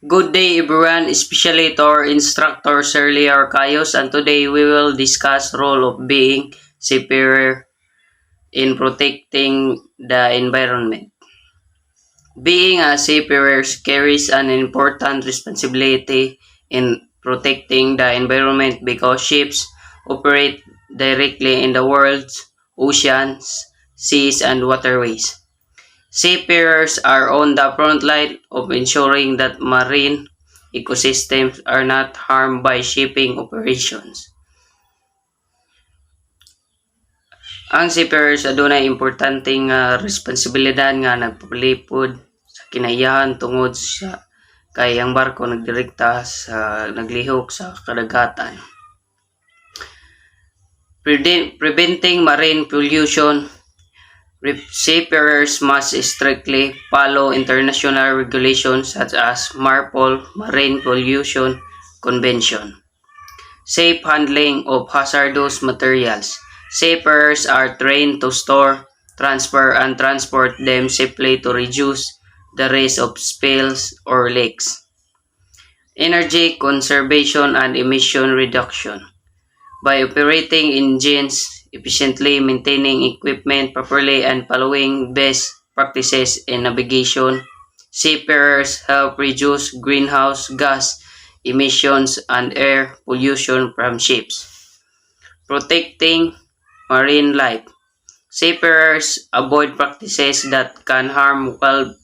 Good day everyone, especially to our instructor Shirley Arcayos, and today we will discuss role of being seafarer in protecting the environment. Being a seafarer carries an important responsibility in protecting the environment because ships operate directly in the world's oceans, seas, and waterways. Seafarers are on the front line of ensuring that marine ecosystems are not harmed by shipping operations. Ang seafarers adunay importanteng responsibilidad nga nagpalipod sa kinaiyahan tungod sa kay ang barko nagdirekta sa naglihok sa kadagatan. Preventing marine pollution. Seafarers must strictly follow international regulations such as MARPOL, Marine Pollution Convention. Safe handling of hazardous materials. Seafarers are trained to store, transfer, and transport them safely to reduce the risk of spills or leaks. Energy conservation and emission reduction. By operating engines efficiently, maintaining equipment properly, and following best practices in navigation, seafarers help reduce greenhouse gas emissions and air pollution from ships. Protecting marine life. Seafarers avoid practices that can harm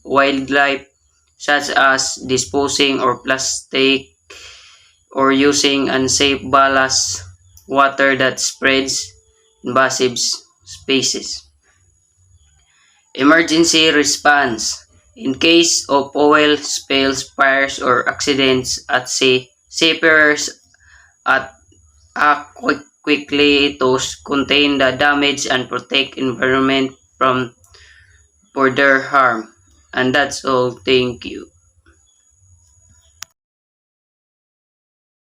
wildlife, such as disposing of plastic or using unsafe ballast water that spreads invasive species. Emergency response. In case of oil spills, fires, or accidents at sea, seafarers act quickly to contain the damage and protect environment from further harm. And that's all. Thank you.